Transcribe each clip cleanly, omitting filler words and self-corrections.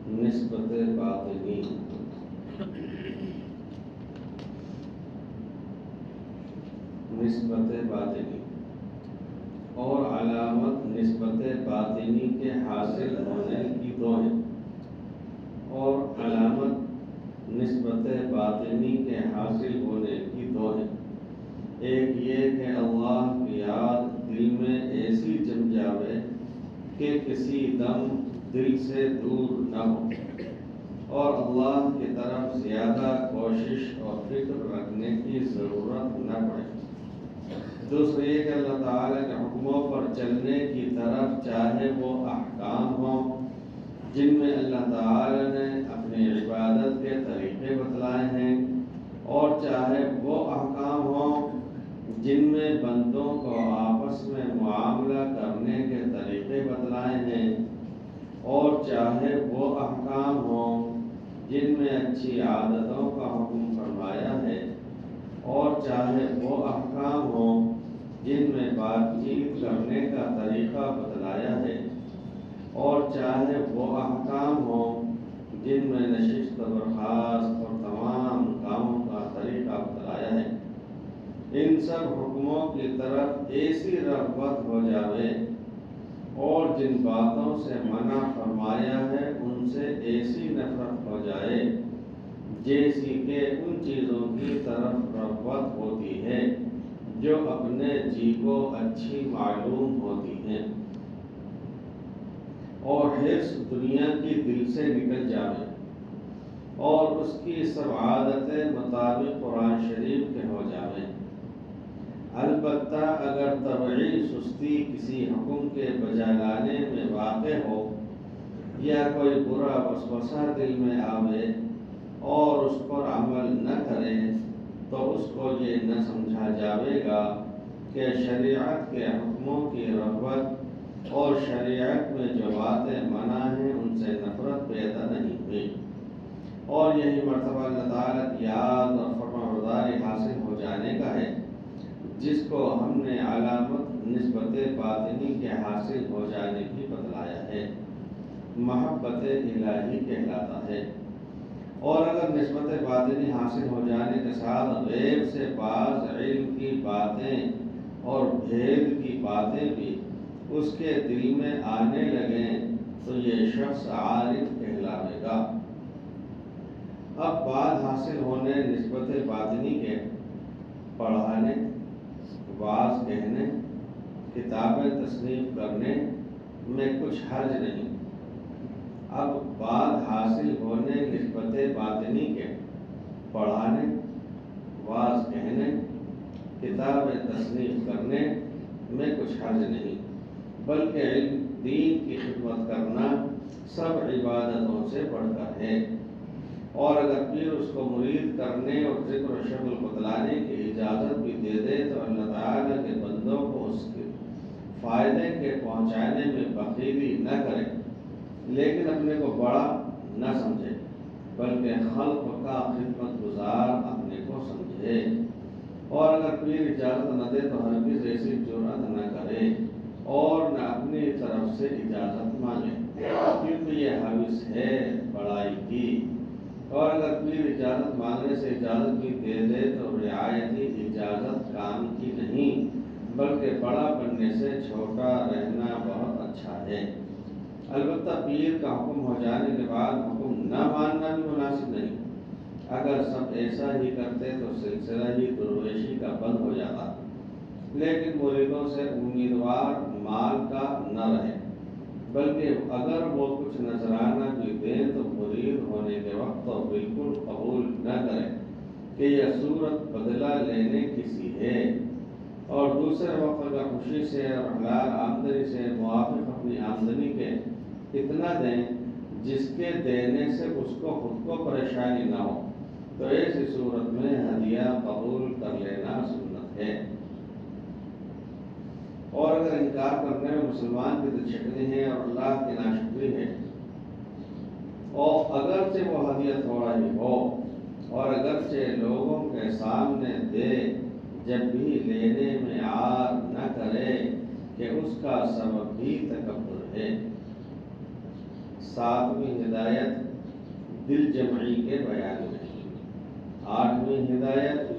نسبت باطنی اور علامت نسبت باطنی کے حاصل ہونے کی دو ہیں، اور علامت نسبت باطنی کے حاصل ہونے کی دو ہیں۔ ایک یہ کہ اللہ کی یاد دل میں ایسی جم جاوے کہ کسی دم دل سے دور نہ ہو، اور اللہ کی طرف زیادہ کوشش اور فکر رکھنے کی ضرورت نہ پڑے۔ دوسرے یہ کہ اللہ تعالیٰ کے حکموں پر چلنے کی طرف چاہے وہ احکام ہوں جن میں اللہ تعالیٰ نے اپنی عبادت کے طریقے بتلائے ہیں، اور چاہے وہ احکام ہوں جن میں بندوں کو آپس میں معاملہ کرنے کے طریقے بتلائے ہیں، اور چاہے وہ احکام ہوں جن میں اچھی عادتوں کا حکم فرمایا ہے، اور چاہے وہ احکام ہوں جن میں بات چیت کرنے کا طریقہ بتلایا ہے، اور چاہے وہ احکام ہوں جن میں نشست و برخاست اور تمام کاموں کا طریقہ بتلایا ہے۔ ان سب حکموں کی طرف ایسی رغبت ہو جاوے، اور جن باتوں سے منع فرمایا ہے ان سے ایسی نفرت ہو جائے جیسی کہ ان چیزوں کی طرف رغبت ہوتی ہے جو اپنے جی کو اچھی معلوم ہوتی ہیں، اور حرص دنیا کی دل سے نکل جاوے، اور اس کی سب عادتیں مطابق قرآن شریف کے ہو جاویں۔ البتہ اگر طبعی سستی کسی حکم کے بجا لانے میں واقع ہو، یا کوئی برا وسوسہ دل میں آوے اور اس پر عمل نہ کرے، تو اس کو یہ نہ سمجھا جاوے گا کہ شریعت کے حکموں کی رغبت اور شریعت میں جو باتیں منع ہیں ان سے نفرت پیدا نہیں ہوئی، اور یہی مرتبہ اللہ تعالیٰ کی یاد اور فرمانبرداری حاصل ہو جانے کا ہے جس کو ہم نے علامت نسبت باطنی کے حاصل ہو جانے کی بتلایا ہے، محبت الہی کہلاتا ہے۔ اور اگر نسبت باطنی حاصل ہو جانے کے ساتھ غیب سے بعض علم کی باتیں اور بھید کی باتیں بھی اس کے دل میں آنے لگیں تو یہ شخص عارف کہلاوے گا۔ اب بعد حاصل ہونے نسبت باطنی کے پڑھانے، واعظ کہنے، کتابیں تصنیف کرنے میں کچھ حرج نہیں۔ اب بعد حاصل ہونے نسبت باطنی کے پڑھانے، واعظ کہنے، کتابیں تصنیف کرنے میں کچھ حرج نہیں، بلکہ علم دین کی خدمت کرنا سب عبادتوں سے بڑھ کر ہے۔ اور اگر پیر اس کو مرید کرنے اور ذکر و شغل بتلانے کی اجازت بھی دے دے تو اللہ تعالیٰ کے بندوں کو اس کے فائدے کے پہنچانے میں بخیلی نہ کرے، لیکن اپنے کو بڑا نہ سمجھے، بلکہ خلق کا خدمت گزار اپنے کو سمجھے۔ اور اگر پیر اجازت نہ دے تو ہرگز ایسی جرأت نہ کرے اور نہ اپنی طرف سے اجازت مانگے، کیونکہ یہ حوث ہے بڑائی کی۔ اور اگر پیر اجازت مانگنے سے اجازت بھی دے دے تو رعایتی اجازت کام کی نہیں، بلکہ بڑا بننے سے چھوٹا رہنا بہت اچھا ہے۔ البتہ پیر کا حکم ہو جانے کے بعد حکم نہ ماننا بھی مناسب نہیں۔ اگر سب ایسا ہی کرتے تو سلسلہ ہی درویشی کا بند ہو جاتا، لیکن مریدوں سے امیدوار مال کا نہ رہے، بلکہ اگر وہ کچھ نذرانہ بھی دیں تو مرید ہونے کے وقت تو بالکل قبول نہ کریں کہ یہ صورت بدلہ لینے کی سی ہے، اور دوسرے وقت اگر خوشی سے اور حلال آمدنی سے موافق اپنی آمدنی کے اتنا دیں جس کے دینے سے اس کو خود کو پریشانی نہ ہو، تو ایسی صورت میں ہدیہ قبول کر لینا سنت ہے۔ اور اگر انکار کرنے میں مسلمان کی دل شکنی ہے اور اللہ کی ناشکری ہے، اور اگرچہ وہ ہدیہ تھوڑا ہی ہو، اور اگرچہ لوگوں کے سامنے دے، جب بھی لینے میں عار نہ کرے کہ اس کا سبب بھی تکبر ہے۔ 7ویں ہدایت دل جمعی کے بیان میں، 8ویں ہدایت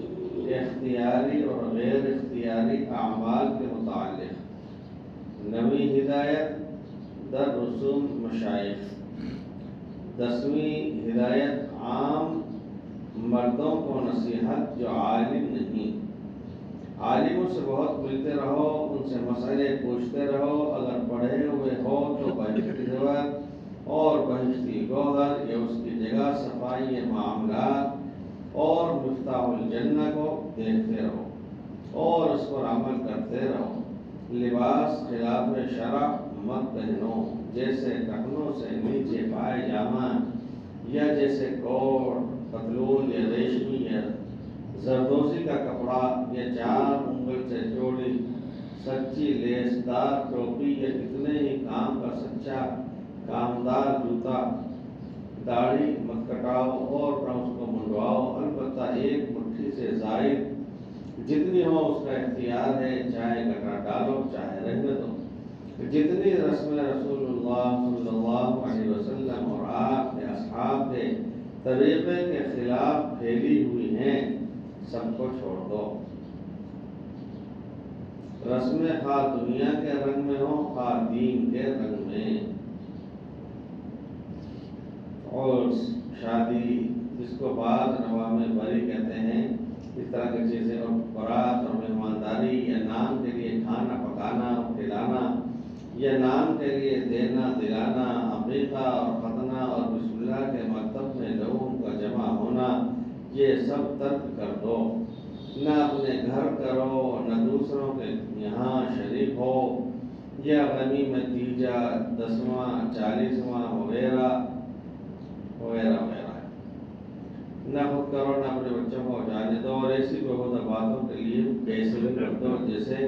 اختیاری اور غیر اختیاری اعمال کے متعلق، 9ویں ہدایت در رسوم مشائخ، 10ویں ہدایت عام مردوں کو نصیحت جو عالم نہیں، عالموں سے بہت ملتے رہو، ان سے مسئلے پوچھتے رہو، اگر پڑھے ہوئے ہو تو بہشتی زیور اور بہشتی گوہر یا اس کی جگہ صفائی معاملات اور مفتاح الجنہ کو دیکھتے رہو اور اس پر عمل کرتے رہو۔ لباس خلاف شرع مت پہنو، جیسے ٹخنوں سے نیچے پائجامہ یا جیسے کوٹ پتلون یا ریشمی یا زردوزی کا کپڑا یا 4 انگل سے چوڑی سچی لیس دار ٹوپی یا کتنے ہی کام کا سچا کامدار جوتا۔ داڑھی مت کٹاؤ اور نہ اس کو منڈواؤ، البتہ ایک مٹھی سے زائد جتنی ہو اس کا اختیار ہے، چاہے کٹا ڈالو چاہے رہنے دو۔ جتنی رسم رسول اللہ صلی اللہ علیہ وسلم اور آپ کے اصحاب کے طریقے کے خلاف پھیلی ہوئی ہیں سب کو چھوڑ دو۔ رسمیں خواہ دنیا کے رنگ میں ہو خواہ دین کے رنگ میں، اور شادی جس کو بعض نوام بری کہتے ہیں، اس طرح کی چیزیں، اور بارات اور مہمانداری یا نام کے لیے کھانا پکانا اور کھلانا یا نام کے لیے دینا دلانا، عقیقہ اور ختنہ اور بسم اللہ کے مکتب میں لوگوں کا جمع ہونا، یہ سب ترک کر دو۔ نہ اپنے گھر کرو نہ دوسروں کے یہاں شریک ہو، یا غنیمت تیجا 10واں 40واں وغیرہ وغیرہ وغیرہ، نہ خود کرو نہ اپنے بچوں کو جانے دو، اور ایسی بہت باتوں کے لیے پیسے بھی کر دو، جیسے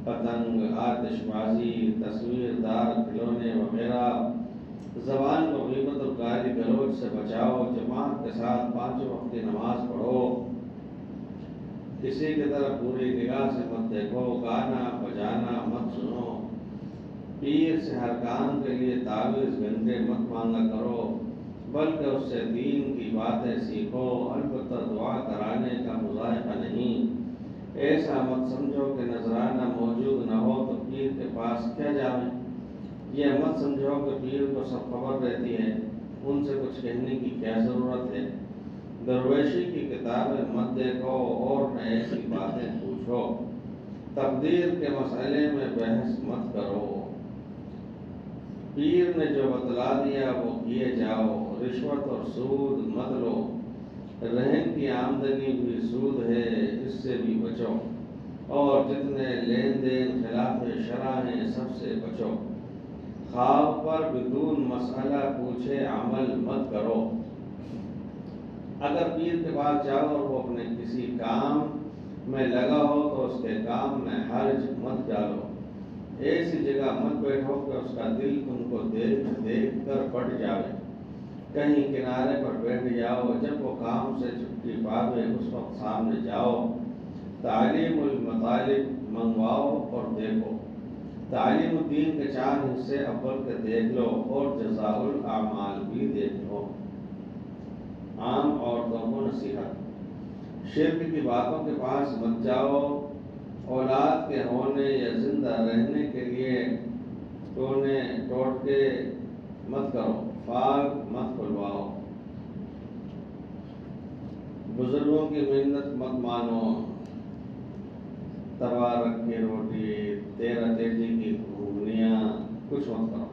پتنگ، آتش بازی، تصویر دار کھلونے وغیرہ۔ زبان کو غیبت اور گالی گلوچ سے بچاؤ، جماعت کے ساتھ 5 وقت کی نماز پڑھو، کسی کی طرف پوری نگاہ سے مت دیکھو، گانا بجانا مت سنو، پیر سے ہر کام کے لیے تعویذ گھنٹے مت مانگا کرو، بلکہ اس سے دین کی باتیں سیکھو، البتہ دعا کرانے کا مذائقہ نہیں۔ ایسا مت سمجھو کہ نذرانہ موجود نہ ہو تو پیر کے پاس کیا جاویں، یہ مت سمجھو کہ پیر کو سب خبر رہتی ہے، ان سے کچھ کہنے کی کیا ضرورت ہے۔ درویشی کی کتابیں مت دیکھو اور نہ ایسی باتیں پوچھو، تقدیر کے مسئلے میں بحث مت کرو، پیر نے جو بتلا دیا وہ کیے جاؤ، رشوت اور سود مت لو، رہن کی آمدنی بھی سود ہے، اس سے بھی بچو، اور جتنے لین دین خلاف شرع ہیں سب سے بچو۔ خواب پر بدون مسئلہ پوچھے عمل مت کرو، اگر پیر کے پاس جاؤ اور وہ اپنے کسی کام میں لگا ہو تو اس کے کام میں حرج مت ڈالو، ایسی جگہ مت بیٹھو کہ اس کا دل تم کو دیکھ دیکھ کر پٹ جاوے، کہیں کنارے پر بیٹھ جاؤ، جب وہ کام سے چھٹی پاوے اس وقت سامنے جاؤ۔ تعلیم المطالب منگواؤ اور دیکھو، تعلیم الدین کے 4 حصے اول کے دیکھ لو اور جزاء الاعمال بھی دیکھ لو۔ عام عورتوں کو نصیحت، شرک کی باتوں کے پاس مت جاؤ، اولاد کے ہونے یا زندہ رہنے کے لیے ٹونے ٹوٹکے مت کرو، فال مت کھلواؤ، بزرگوں کی محنت مت مانو، توا رکھ کی روٹی، تیرا تیزی کی گھوگنیاں کچھ مت کرو،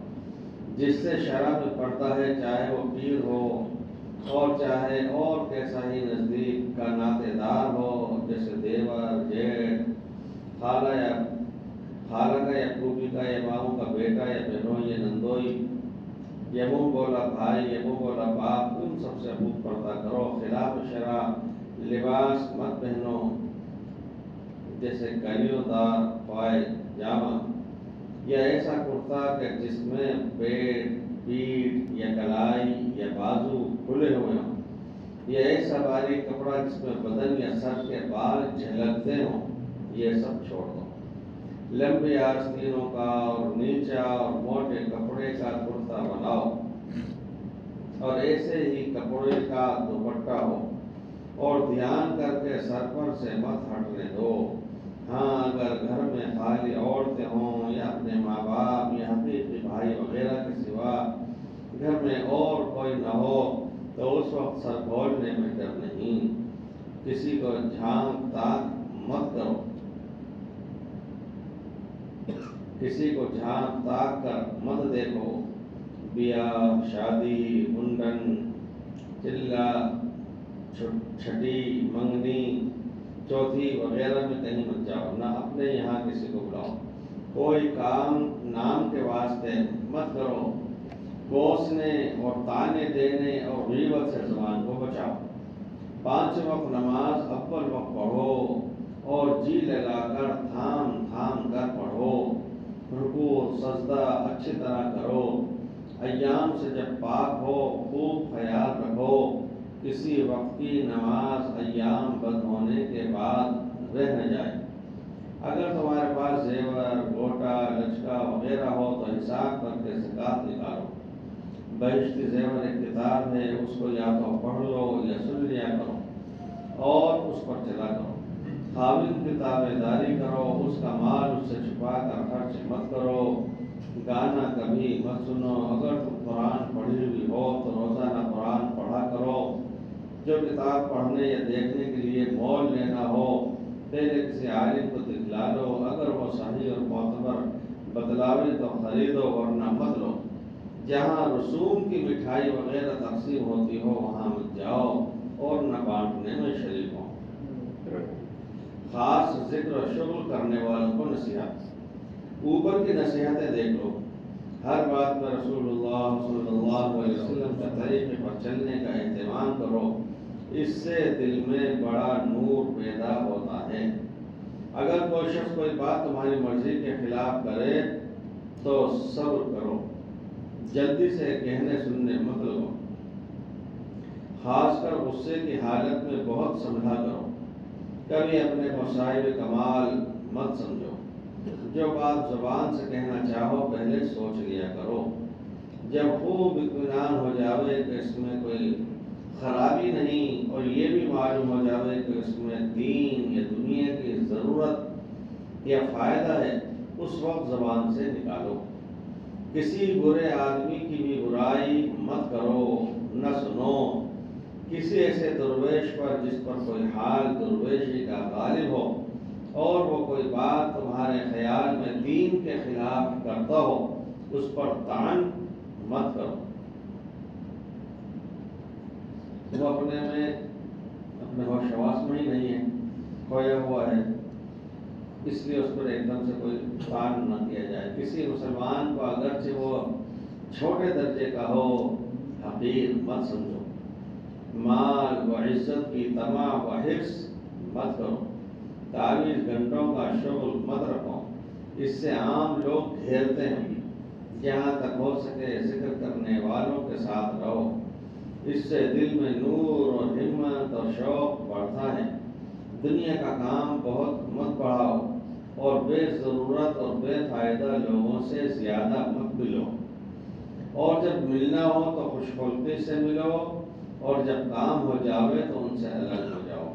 جس سے شرع میں پڑتا ہے، چاہے وہ پیر ہو اور چاہے اور کیسا ہی نزدیک کا ناطے دار ہو، جیسے دیور، جیٹھ، خالہ کا یا پھوپھی کا یا ماموں کا بیٹا یا بہنوئی یا نندوئی، یا منہ بولا بھائی یا منہ بولا باپ، ان سب سے خوب پردہ کرو۔ خلاف شرع لباس مت پہنو، جیسے کلیوں دار پائجامہ یا ایسا کرتا کہ جس میں پیٹ یا کلائی یا بازو کھلے ہوئے ہوں، یا ایسا باریک کپڑا جس میں بدن یا سر کے بال جھلکتے ہوں، یہ سب چھوڑ دو۔ لمبے آستینوں کا اور نیچا اور موٹے کپڑے کا کرتا بناؤ، اور ایسے ہی کپڑے کا دوپٹہ ہو، اور دھیان کر کے سر پر سے مت ہٹنے دو۔ ہاں اگر گھر میں خالی عورتیں ہوں یا اپنے ماں باپ یا حقیقی بھائی وغیرہ کے سوا گھر میں اور کوئی نہ ہو تو اس وقت سر کھولنے میں ڈر نہیں۔ کسی کو جھانک تاک مت کرو، کسی کو جھانک تاک کر مت دیکھو۔ بیاہ، شادی، منڈن، چلہ، چھٹی، منگنی، چوتھی وغیرہ میں کہیں مت جاؤ، نہ اپنے یہاں کسی کو بلاؤ۔ کوئی کام نام کے واسطے مت کرو۔ کوسنے اور تانے دینے اور غیبت سے زبان کو بچاؤ۔ 5 وقت نماز اول وقت پڑھو اور جی لگا کر تھام تھام کر پڑھو۔ رکوع سجدہ اچھی طرح کرو۔ ایام سے جب پاک ہو خوب خیال رکھو۔ کسی وقت کی نماز ایام بد ہونے کے بعد رہ نہ جائے۔ اگر تمہارے پاس زیور، گوٹا، لچکا وغیرہ ہو تو حساب کر کے زکوٰۃ نکالو۔ بہشتی زیور ایک کتاب ہے، اس کو یا تو پڑھ لو یا سن لیا کرو اور اس پر چلا کرو۔ خاوند کی تابع داری کرو، اس کا مال اس سے چھپا کر خرچ مت کرو۔ گانا کبھی مت سنو۔ اگر تم قرآن پڑھی ہوئی ہو تو روزانہ قرآن پڑھا کرو۔ جو کتاب پڑھنے یا دیکھنے کے لیے مول لینا ہو پہلے کسی عالم کو دکھلا لو، اگر وہ صحیح اور معتبر بتلاوے تو خریدو ورنہ مت لو۔ جہاں رسوم کی مٹھائی وغیرہ تقسیم ہوتی ہو وہاں مت جاؤ اور نہ بانٹنے میں شریک ہو۔ خاص ذکر و شغل کرنے والوں کو نصیحت۔ اوپر کی نصیحتیں دیکھ لو۔ ہر بات میں رسول اللہ صلی اللہ علیہ وسلم کے طریقے پر چلنے کا اہتمام کرو، اس سے دل میں بڑا نور پیدا ہوتا ہے۔ اگر کوئی شخص کوئی بات تمہاری مرضی کے خلاف کرے تو صبر کرو، جلدی سے کہنے سننے مت لگو۔ خاص کر غصے کی حالت میں بہت سمجھا کرو۔ کبھی اپنے کو صاحب کمال مت سمجھو۔ جو بات زبان سے کہنا چاہو پہلے سوچ لیا کرو۔ جب خوب اطمینان ہو جاوے کہ اس میں کوئی خرابی نہیں اور یہ بھی معلوم ہو جاوے کہ اس میں دین یا دنیا کی ضرورت یا فائدہ ہے، اس وقت زبان سے نکالو۔ کسی برے آدمی کی بھی برائی مت کرو، نہ سنو۔ کسی ایسے درویش پر جس پر کوئی حال درویشی کا غالب ہو اور وہ کوئی بات تمہارے خیال میں دین کے خلاف کرتا ہو، اس پر طعن مت کرو۔ وہ اپنے ہوش حواس میں ہی نہیں ہے، کھویا ہوا ہے، اس لیے اس پر ایک دم سے کوئی طعن نہ کیا جائے۔ کسی مسلمان کو اگرچہ وہ چھوٹے درجے کا ہو حقیر مت سمجھو۔ مال و عزت کی طمع و حرص مت کرو۔ 24 گھنٹوں کا شغل مت رکھو، اس سے عام لوگ گھیرتے ہیں۔ جہاں تک ہو سکے ذکر کرنے والوں کے ساتھ رہو، اس سے دل میں نور اور ہمت اور شوق بڑھتا ہے۔ دنیا کا کام بہت مت بڑھاؤ اور بے ضرورت اور بے فائدہ لوگوں سے زیادہ مت ملو، اور جب ملنا ہو تو خوش خلقی سے ملو، اور جب کام ہو جاوے تو ان سے الگ ہو جاؤ۔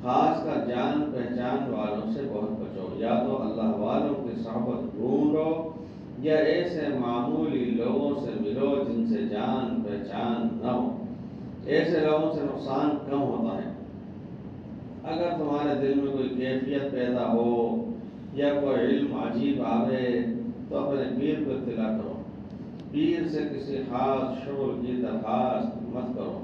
خاص کر جان پہچان والوں سے بہت بچو، یا تو اللہ والوں کی صحبت ڈھونڈو یا ایسے معمولی لوگوں سے ملو جن سے جان پہچان نہ ہو۔ ایسے لوگوں سے نقصان کم ہوتا ہے۔ اگر تمہارے دل میں کوئی کیفیت پیدا ہو یا کوئی علم عجیب آوے تو اپنے پیر کو اطلاع کرو۔ پیر سے کسی خاص شغل کی درخواست مت کرو۔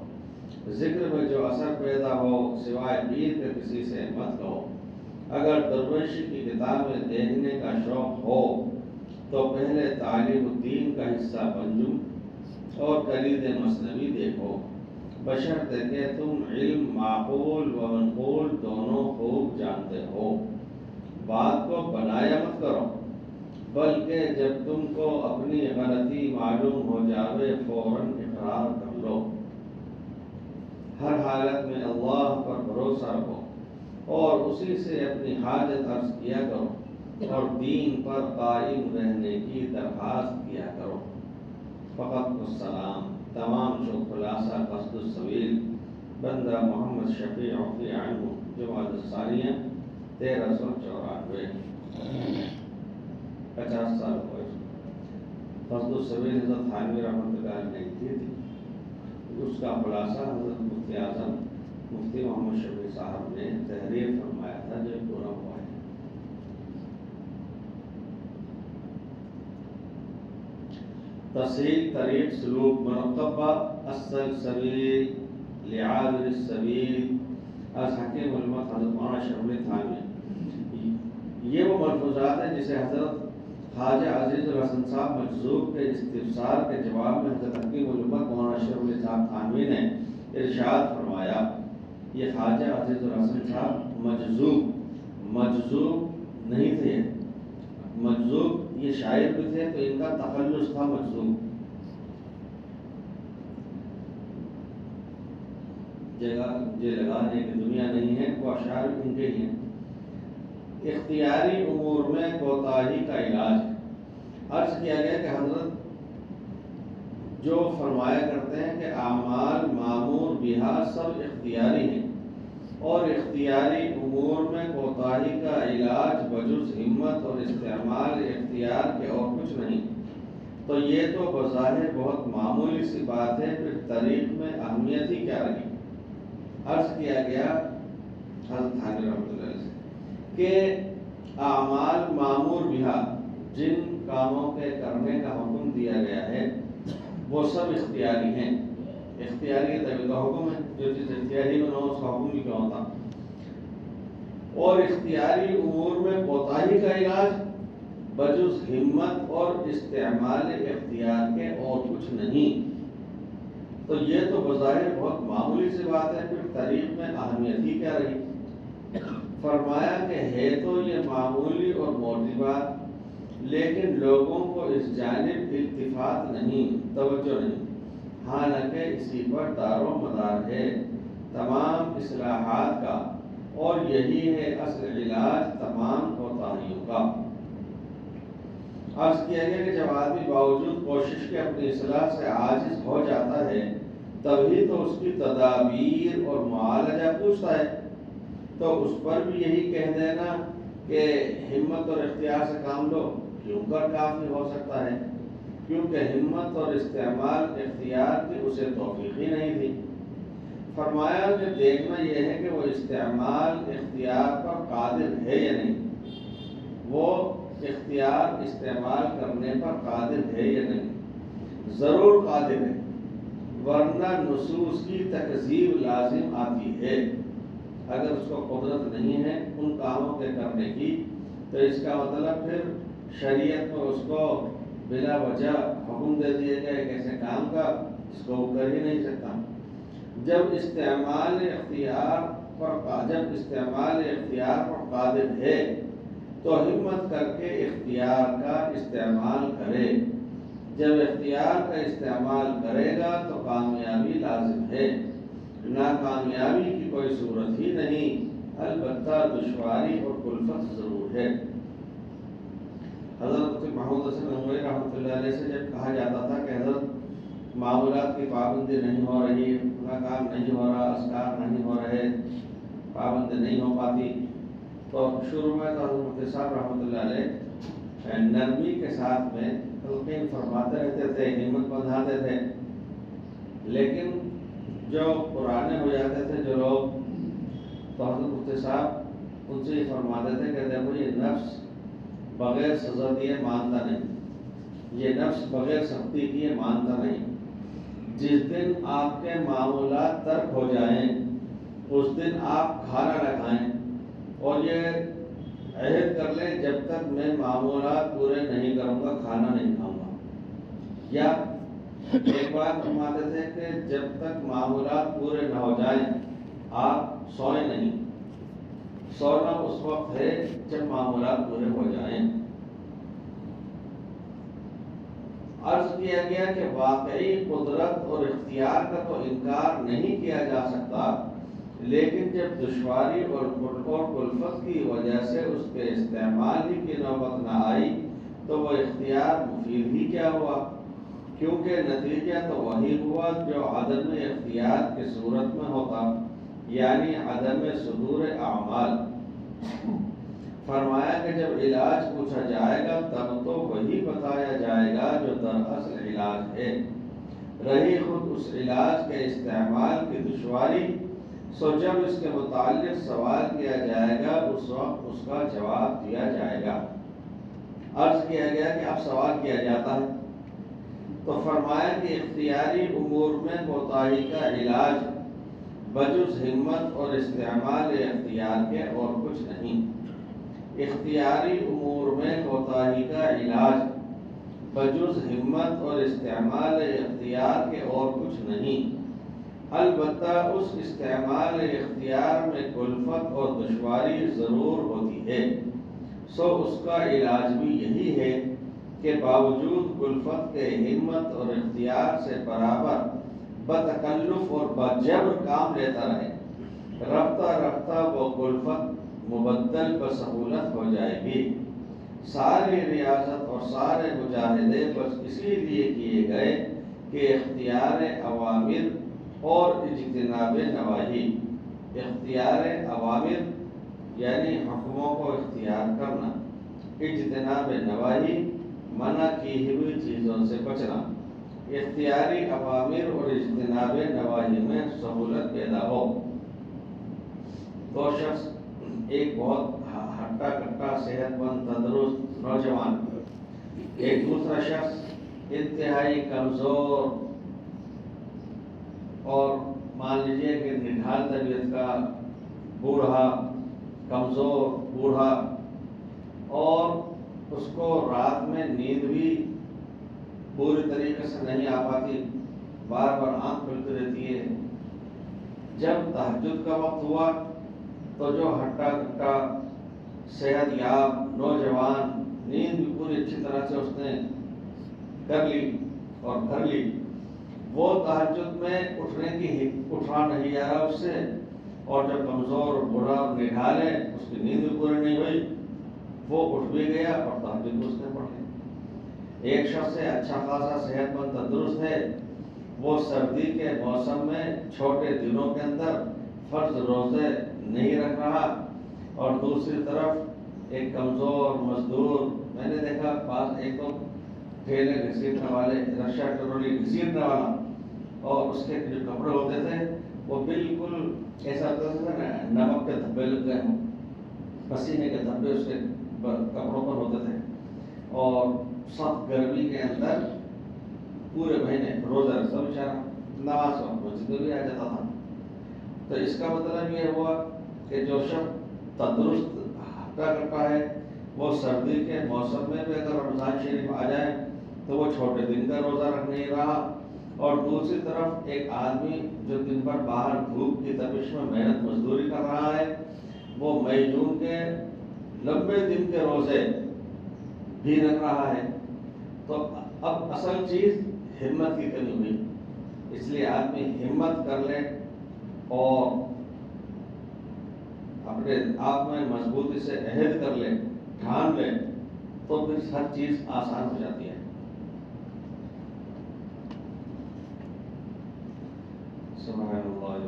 ذکر میں جو اثر پیدا ہو سوائے پیر کے کسی سے مت کہو۔ اگر درویشی کی کتابیں دیکھنے کا شوق ہو تو پہلے تعلیم الدین کا حصہ بنجم اور کلید مثنوی دیکھو، بشرطے کہ تم علم معقول و منقول دونوں خوب جانتے ہو۔ بات کو بنایا مت کرو، بلکہ جب تم کو اپنی غلطی معلوم ہو جاوے فوراً اقرار کر لو۔ ہر حالت میں اللہ پر بھروسہ رکھو اور اسی سے اپنی حاجت عرض کیا کرو اور دین پر قائم رہنے کی درخواست کیا کرو۔ فقط السلام، تمام شکر السبیل بندہ محمد شفیع فی عنہ جماعت الثانیہ 1394 50 سال ہوئے. قصد السبیل حضرت تھانوی رحمۃ اللہ علیہ نے لکھی تھی. اس کا خلاصہ حضرت مفتی اعظم مفتی محمد شفیع صاحب نے تحریر فرمایا تھا جو پورا ہوا ہے. تصحیح طریق سلوک مرتبہ السلسبیل لعابر السبیل از حکیم علمت حضرت مولانا شفیع تھانوی. یہ وہ ملفوظات ہیں جسے حضرت خواجہ عزیز الحسن صاحب مجذوب کے استفسار کے جواب میں حضرت حکیم علمت مولانا شفیع صاحب تھانوی نے ارشاد فرمایا. یہ خواجہ عزیز الحسن صاحب مجذوب نہیں تھے. مجذوب یہ شاعر بھی تھے تو ان کا تخلص تھا مجذوب. جگہ لگانے کی دنیا نہیں ہے وہ اشعار ان کے ہی ہیں. اختیاری امور میں کوتاہی کا علاج. عرض کیا گیا کہ حضرت جو فرمایا کرتے ہیں کہ اعمال معمور بہا سب اختیاری ہیں اور اختیاری امور میں کوتاہی کا علاج بجز ہمت اور استعمال اختیار کے اور کچھ نہیں. تو یہ تو بظاہر بہت معمولی سی بات ہے، پھر طریق میں اہمیت ہی کیا رہی. عرض کیا گیا حضرت تھانوی رحمۃ اللہ علیہ سے کہ اعمال معمور بہا جن کاموں کے کرنے کا حکم دیا گیا ہے وہ سب اختیاری ہیں. اختیاری طبیعت کا حکم ہے، جو چیز اختیاری میں نہ ہو اس کا حکم بھی کیا ہوتا. اور اختیاری امور میں کوتاہی کا علاج بجز ہمت اور استعمال اختیار کے اور کچھ نہیں. تو یہ تو بظاہر بہت معمولی سی بات ہے، پھر طریق میں اہمیت ہی کیا رہی. فرمایا کہ ہے تو یہ معمولی اور موٹی بات، لیکن لوگوں کو اس جانب التفات نہیں، توجہ نہیں. حالانکہ اسی پر دار و مدار ہے تمام اصلاحات کا، اور یہی ہے اصل علاج تمام کوتاہیوں کا. عرض کیا گیا کہ جب آدمی باوجود کوشش کے اپنی اصلاح سے عاجز ہو جاتا ہے تبھی تو اس کی تدابیر اور معالجہ پوچھتا ہے. تو اس پر بھی یہی کہہ دینا کہ ہمت اور اختیار سے کام لو کیوں کر کافی ہو سکتا ہے، کیونکہ ہمت اور استعمال اختیار کی اسے توفیق ہی نہیں تھی. فرمایا کہ دیکھنا یہ ہے کہ وہ استعمال اختیار پر قادر ہے یا نہیں. وہ اختیار استعمال کرنے پر قادر ہے یا نہیں. ضرور قادر ہے، ورنہ نصوص کی تکذیب لازم آتی ہے. اگر اس کو قدرت نہیں ہے ان کاموں کے کرنے کی تو اس کا مطلب پھر شریعت میں اس کو بلا وجہ حکم دے دیا جائے ایک ایسے کام کا جس کو وہ کر ہی نہیں سکتا. جب استعمال اختیار پر قادر ہے تو ہمت کر کے اختیار کا استعمال کرے. جب اختیار کا استعمال کرے گا تو کامیابی لازم ہے، ناکامیابی کی کوئی صورت ہی نہیں، البتہ دشواری اور کلفت ضرور ہے. حضرت محمود حسن ننگوئی رحمۃ اللہ علیہ سے جب کہا جاتا تھا کہ حضرت معمولات کی پابندی نہیں ہو رہی، اپنا کام نہیں ہو رہا، اذکار نہیں ہو رہے، پابندی نہیں ہو پاتی، تو شروع میں تو حضرت مفتی صاحب رحمۃ اللہ علیہ نرمی کے ساتھ میں تلقین فرماتے رہتے تھے، ہمت بندھاتے تھے. لیکن جو پرانے ہو جاتے تھے جو لوگ تو حضرت مفتی صاحب ان سے یہ فرماتے تھے کہ دیکھو یہ نفس بغیر سزا دیے مانتا نہیں، یہ نفس بغیر سختی کیے مانتا نہیں. جس دن آپ کے معمولات ترک ہو جائیں اس دن آپ کھانا نہ کھائیں اور یہ عہد کر لیں جب تک میں معمولات پورے نہیں کروں گا کھانا نہیں کھاؤں گا. یا ایک بات فرماتے تھے کہ جب تک معمولات پورے نہ ہو جائیں آپ سوئیں نہیں. سونا اس وقت ہے جب معمولات پورے ہو جائیں. عرض کیا گیا کہ واقعی قدرت اور اختیار کا تو انکار نہیں کیا جا سکتا، لیکن جب دشواری اور کلفت کی وجہ سے اس کے استعمال ہی کی نوبت نہ آئی تو وہ اختیار مفید ہی کیا ہوا، کیونکہ نتیجہ تو وہی ہوا جو عدم اختیار کی صورت میں ہوتا، یعنی عدم صدور اعمال۔ فرمایا کہ جب علاج پوچھا جائے گا تب تو وہی بتایا جائے گا جو دراصل علاج ہے۔ رہی خود اس علاج کے استعمال کی دشواری، سو جب اس کے متعلق سوال کیا جائے گا اس وقت اس کا جواب دیا جائے گا۔ عرض کیا گیا کہ اب سوال کیا جاتا ہے تو فرمایا کہ اختیاری امور میں کوتاہی کا علاج بجز ہمت اور استعمال اختیار کے اور کچھ نہیں۔ اختیاری امور میں کوتاہی کا علاج بجز ہمت اور استعمال اختیار کے اور کچھ نہیں، البتہ اس استعمال اختیار میں کلفت اور دشواری ضرور ہوتی ہے، سو اس کا علاج بھی یہی ہے کہ باوجود کلفت کے ہمت اور اختیار سے برابر بتکلف اور بجبر کام لیتا رہے، رفتہ رفتہ وہ کلفت مبدل بسہولت ہو جائے گی۔ ساری ریاضت اور سارے مجاہدے بس اسی لیے کیے گئے کہ اختیار اوامر اور اجتناب نواہی، اختیار اوامر یعنی حکموں کو اختیار کرنا، اجتناب نواہی منع کی ہوئی چیزوں سے بچنا، اختیاری اوامر اور اجتناب نواہی میں سہولت پیدا ہو۔ دو شخص، ایک بہت ہٹا کٹا صحت مند تندرست نوجوان، ایک دوسرا شخص انتہائی کمزور اور مان لیجیے کہ نڈھال طبیعت کا بوڑھا، کمزور بوڑھا، اور اس کو رات میں نیند بھی پوری طریقے سے نہیں آ پاتی، بار بار آنکھ کھلتی رہتی ہے۔ جب تہجد کا وقت ہوا تو جو ہٹا کٹا صحت یاب نوجوان نیند بھی پوری اچھی طرح سے اس نے کر لی اور بھر لی، وہ تہجد میں اٹھنا نہیں جا رہا اس سے، اور جو کمزور بوڑھا اور نڈھال ہے اس کی نیند بھی پوری نہیں ہوئی، وہ اٹھ بھی گیا اور تہجد بھی اس نے پڑھ لی۔ ایک شخص ہے اچھا خاصا صحت مند تندرست ہے، وہ سردی کے موسم میں چھوٹے دنوں کے اندر فرض روزے نہیں رکھ رہا، اور دوسری طرف ایک کمزور مزدور، میں نے دیکھا بعض ایک تو ٹھیلے گھسیٹنے والے، رکشا ٹرولی گھسیٹنے والا، اور اس کے جو کپڑے ہوتے تھے وہ بالکل ایسا ہوتا تھا نا نمک کے دھبے لگ گئے ہوں، پسینے کے دھبے اس کے کپڑوں پر ہوتے تھے، اور سخت گرمی کے اندر پورے مہینے روزہ رکھتا بیچارہ، نماز وقت مسجد میں بھی آ جاتا تھا۔ تو اس کا مطلب یہ ہوا کہ جو شخص تندرست ہٹا کٹا ہے وہ سردی کے موسم میں بھی اگر رمضان شریف آ جائے تو وہ چھوٹے دن کا روزہ رکھ نہیں رہا، اور دوسری طرف ایک آدمی جو دن بھر باہر دھوپ کی تپش میں محنت مزدوری کر رہا ہے وہ مئی جون کے لمبے دن کے روزے بھی رکھ رہا ہے۔ تو اب اصل چیز ہمت کی کمی ہوئی، اس لیے آدمی ہمت کر لے اور اپنے آپ میں مضبوطی سے عہد کر لے، ٹھان لے، تو پھر ہر چیز آسان ہو جاتی ہے۔ سبحان اللہ۔